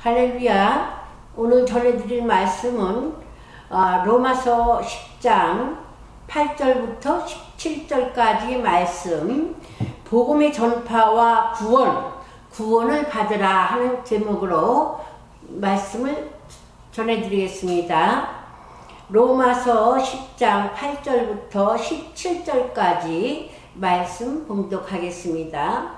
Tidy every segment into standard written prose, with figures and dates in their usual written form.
할렐루야. 오늘 전해드릴 말씀은 로마서 10장 8절부터 17절까지 말씀, 복음의 전파와 구원을 받으라 하는 제목으로 말씀을 전해드리겠습니다. 로마서 10장 8절부터 17절까지 말씀 봉독하겠습니다.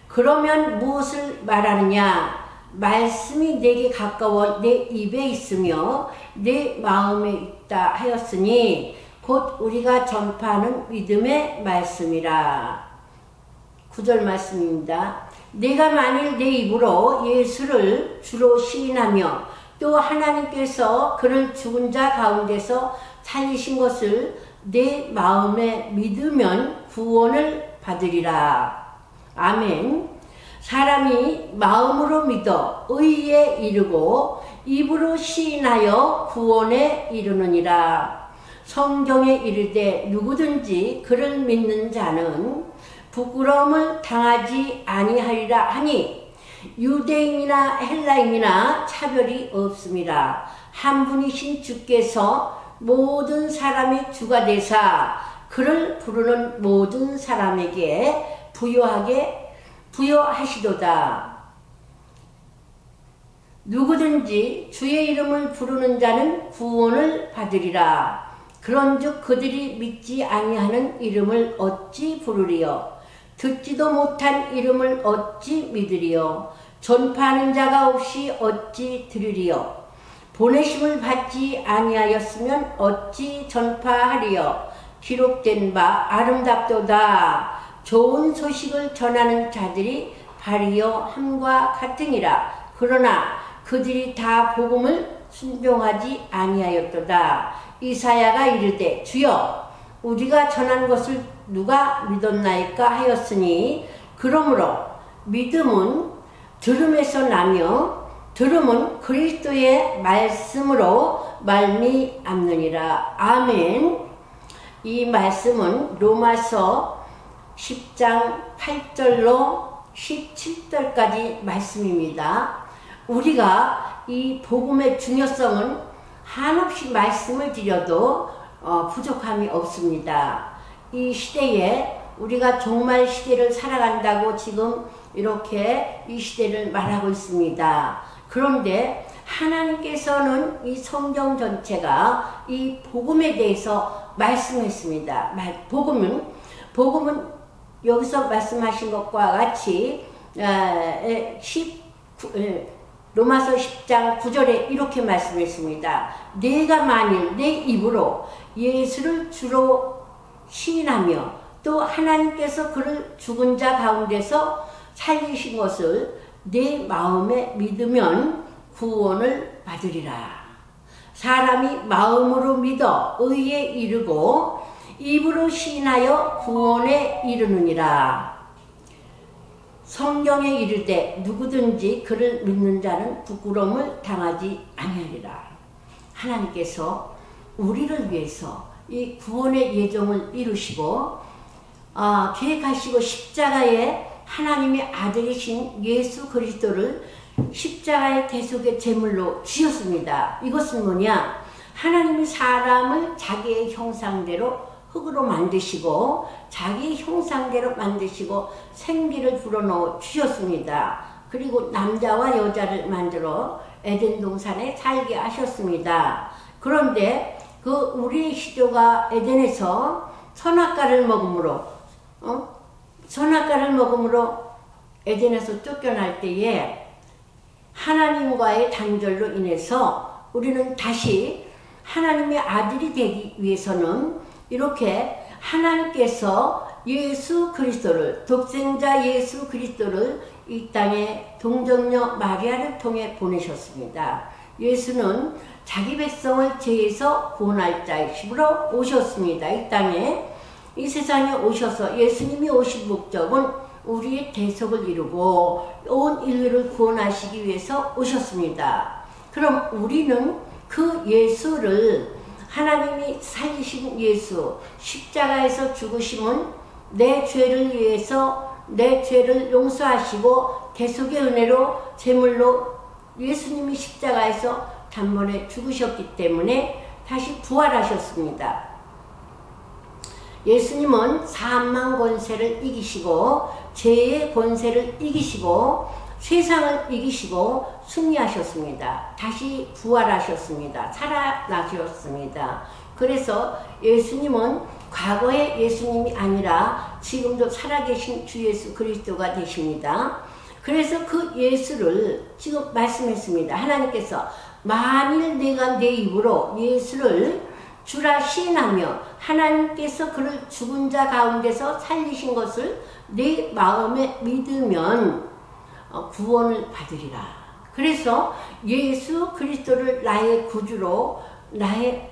그러면 무엇을 말하느냐? 말씀이 내게 가까워 내 입에 있으며 내 마음에 있다 하였으니 곧 우리가 전파하는 믿음의 말씀이라. 9절 말씀입니다. 내가 만일 내 입으로 예수를 주로 시인하며 또 하나님께서 그를 죽은 자 가운데서 살리신 것을 내 마음에 믿으면 구원을 받으리라. 아멘. 사람이 마음으로 믿어 의에 이르고 입으로 시인하여 구원에 이르느니라. 성경에 이르되 누구든지 그를 믿는 자는 부끄러움을 당하지 아니하리라 하니 유대인이나 헬라인이나 차별이 없습니다. 한 분이신 주께서 모든 사람의 주가 되사 그를 부르는 모든 사람에게 부여하시도다. 누구든지 주의 이름을 부르는 자는 구원을 받으리라. 그런즉 그들이 믿지 아니하는 이름을 어찌 부르리요? 듣지도 못한 이름을 어찌 믿으리요? 전파하는 자가 없이 어찌 들으리요? 보내심을 받지 아니하였으면 어찌 전파하리요? 기록된 바 아름답도다. 좋은 소식을 전하는 자들이 발이요 함과 같으니라. 그러나 그들이 다 복음을 순종하지 아니하였도다. 이사야가 이르되 주여 우리가 전한 것을 누가 믿었나이까 하였으니 그러므로 믿음은 들음에서 나며 들음은 그리스도의 말씀으로 말미암느니라. 아멘. 이 말씀은 로마서 10장 8절로 17절까지 말씀입니다. 우리가 이 복음의 중요성은 한없이 말씀을 드려도 부족함이 없습니다. 이 시대에 우리가 종말 시대를 살아간다고 지금 이렇게 이 시대를 말하고 있습니다. 그런데 하나님께서는 이 성경 전체가 이 복음에 대해서 말씀했습니다. 복음은 여기서 말씀하신 것과 같이 로마서 10장 9절에 이렇게 말씀했습니다. 내가 만일 내 입으로 예수를 주로 시인하며 또 하나님께서 그를 죽은 자 가운데서 살리신 것을 내 마음에 믿으면 구원을 받으리라. 사람이 마음으로 믿어 의에 이르고 입으로 시인하여 구원에 이르느니라. 성경에 이르되 누구든지 그를 믿는 자는 부끄러움을 당하지 아니하리라. 하나님께서 우리를 위해서 이 구원의 예정을 이루시고 계획하시고 십자가에 하나님의 아들이신 예수 그리스도를 십자가의 대속의 제물로 주셨습니다. 이것은 뭐냐? 하나님이 사람을 자기의 형상대로 흙으로 만드시고 자기 형상대로 만드시고 생기를 불어넣어 주셨습니다. 그리고 남자와 여자를 만들어 에덴 동산에 살게 하셨습니다. 그런데 그 우리의 시조가 에덴에서 선악과를 먹음으로 에덴에서 쫓겨날 때에 하나님과의 단절로 인해서 우리는 다시 하나님의 아들이 되기 위해서는 이렇게 하나님께서 예수 그리스도를, 독생자 예수 그리스도를 이 땅에 동정녀 마리아를 통해 보내셨습니다. 예수는 자기 백성을 죄에서 구원할 자이심으로 오셨습니다. 이 땅에, 이 세상에 오셔서 예수님이 오신 목적은 우리의 대속을 이루고 온 인류를 구원하시기 위해서 오셨습니다. 그럼 우리는 그 예수를, 하나님이 살리신 예수, 십자가에서 죽으심은 내 죄를 위해서 내 죄를 용서하시고 대속의 은혜로 제물로 예수님이 십자가에서 단번에 죽으셨기 때문에 다시 부활하셨습니다. 예수님은 사망 권세를 이기시고 죄의 권세를 이기시고 세상을 이기시고 승리하셨습니다. 다시 부활하셨습니다. 살아나셨습니다. 그래서 예수님은 과거의 예수님이 아니라 지금도 살아계신 주 예수 그리스도가 되십니다. 그래서 그 예수를 지금 말씀했습니다. 하나님께서 만일 내가 내 입으로 예수를 주라 시인하며 하나님께서 그를 죽은 자 가운데서 살리신 것을 내 마음에 믿으면 구원을 받으리라. 그래서 예수 그리스도를 나의 구주로 나의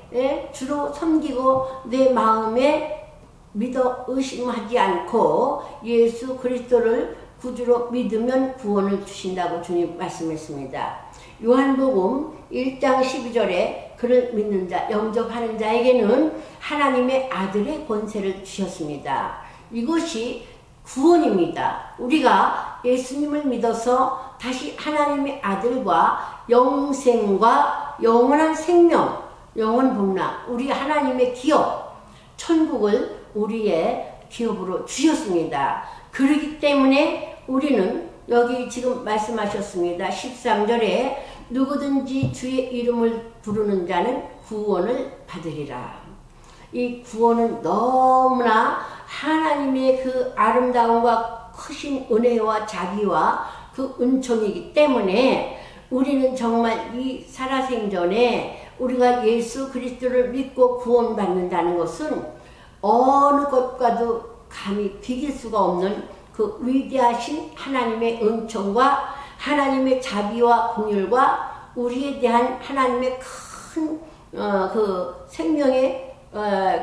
주로 섬기고 내 마음에 믿어 의심하지 않고 예수 그리스도를 구주로 믿으면 구원을 주신다고 주님 말씀했습니다. 요한복음 1장 12절에 그를 믿는 자, 영접하는 자에게는 하나님의 아들의 권세를 주셨습니다. 이것이 구원입니다. 우리가 예수님을 믿어서 다시 하나님의 아들과 영생과 영원한 생명, 영원 복락, 우리 하나님의 기업, 천국을 우리의 기업으로 주셨습니다. 그렇기 때문에 우리는 여기 지금 말씀하셨습니다. 13절에 누구든지 주의 이름을 부르는 자는 구원을 받으리라. 이 구원은 너무나 하나님의 그 아름다움과 크신 은혜와 자비와 그 은총이기 때문에 우리는 정말 이 살아생전에 우리가 예수 그리스도를 믿고 구원받는다는 것은 어느 것과도 감히 비길 수가 없는 그 위대하신 하나님의 은총과 하나님의 자비와 긍휼과 우리에 대한 하나님의 큰 그 생명의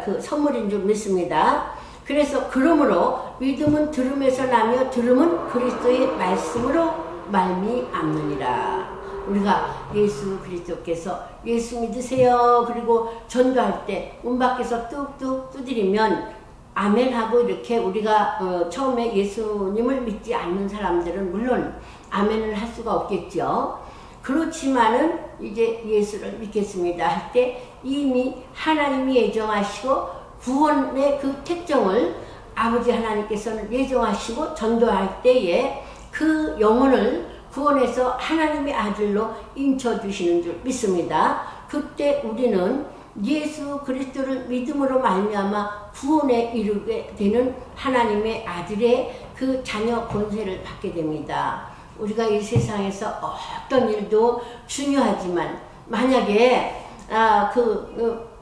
그 선물인 줄 믿습니다. 그래서 그러므로 믿음은 들음에서 나며 들음은 그리스도의 말씀으로 말미암느니라. 우리가 예수 그리스도께서 예수 믿으세요. 그리고 전도할 때 문 밖에서 뚝뚝 두드리면 아멘하고 이렇게 우리가 처음에 예수님을 믿지 않는 사람들은 물론 아멘을 할 수가 없겠죠. 그렇지만은 이제 예수를 믿겠습니다 할 때 이미 하나님이 예정하시고 구원의 그 택정을 아버지 하나님께서는 예정하시고 전도할 때에 그 영혼을 구원해서 하나님의 아들로 인쳐주시는 줄 믿습니다. 그때 우리는 예수 그리스도를 믿음으로 말미암아 구원에 이르게 되는 하나님의 아들의 그 자녀 권세를 받게 됩니다. 우리가 이 세상에서 어떤 일도 중요하지만 만약에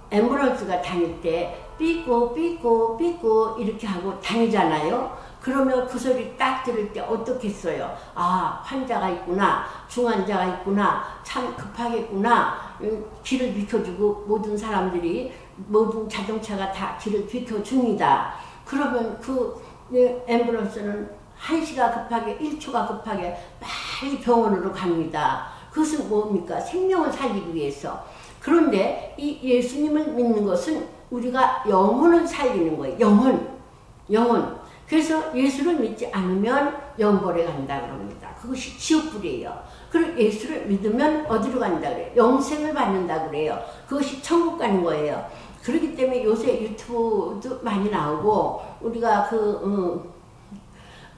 앰뷸런스가 다닐 때 삐꾸 이렇게 하고 다니잖아요. 그러면 그 소리 딱 들을 때 어떻겠어요? 아, 환자가 있구나, 중환자가 있구나, 참 급하겠구나. 길을 비켜주고 모든 사람들이 모든 자동차가 다 길을 비켜줍니다. 그러면 그 앰뷸런스는 1시가 급하게 1초가 급하게 빨리 병원으로 갑니다. 그것은 뭡니까? 생명을 살리기 위해서. 그런데 이 예수님을 믿는 것은 우리가 영혼을 살리는 거예요. 영혼. 그래서 예수를 믿지 않으면 영벌에 간다 그럽니다. 그것이 지옥불이에요. 그리고 예수를 믿으면 어디로 간다 그래요? 영생을 받는다 그래요. 그것이 천국 가는 거예요. 그렇기 때문에 요새 유튜브도 많이 나오고 우리가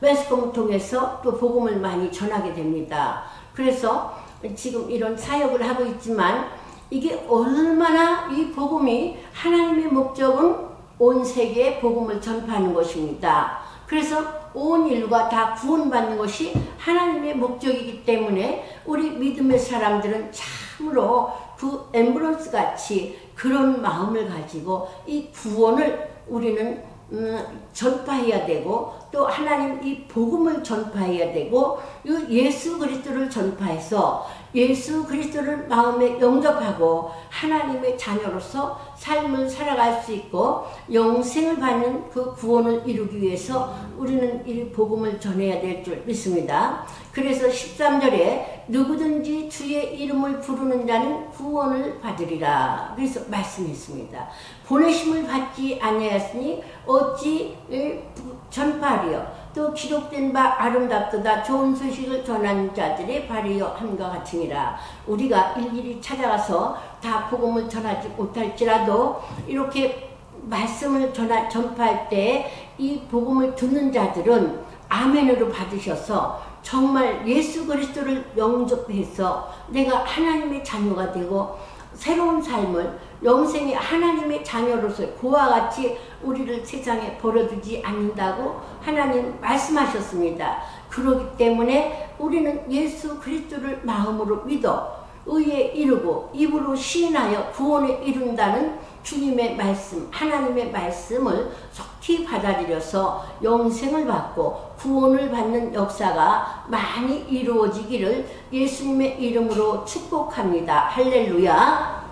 매스컴을 통해서 또 복음을 많이 전하게 됩니다. 그래서 지금 이런 사역을 하고 있지만 이게 얼마나 이 복음이 하나님의 목적은 온 세계에 복음을 전파하는 것입니다. 그래서 온 인류가 다 구원받는 것이 하나님의 목적이기 때문에 우리 믿음의 사람들은 참으로 그 앰뷸런스 같이 그런 마음을 가지고 이 구원을 우리는 전파해야 되고 또 하나님 이 복음을 전파해야 되고 예수 그리스도를 전파해서 예수 그리스도를 마음에 영접하고 하나님의 자녀로서 삶을 살아갈 수 있고 영생을 받는 그 구원을 이루기 위해서 우리는 이 복음을 전해야 될 줄 믿습니다. 그래서 13절에 누구든지 주의 이름을 부르는 자는 구원을 받으리라. 그래서 말씀했습니다. 보내심을 받지 아니하였으니 어찌 전파하리요. 또 기록된 바 아름답도다 좋은 소식을 전하는 자들의 발이여 함과 같으니라. 우리가 일일이 찾아가서 다 복음을 전하지 못할지라도 이렇게 말씀을 전파할 때 이 복음을 듣는 자들은 아멘으로 받으셔서 정말 예수 그리스도를 영접해서 내가 하나님의 자녀가 되고 새로운 삶을 영생의 하나님의 자녀로서 그와 같이 우리를 세상에 버려두지 않는다고 하나님 말씀하셨습니다. 그렇기 때문에 우리는 예수 그리스도를 마음으로 믿어 의에 이르고 입으로 시인하여 구원에 이룬다는 주님의 말씀, 하나님의 말씀을 속히 받아들여서 영생을 받고 구원을 받는 역사가 많이 이루어지기를 예수님의 이름으로 축복합니다. 할렐루야.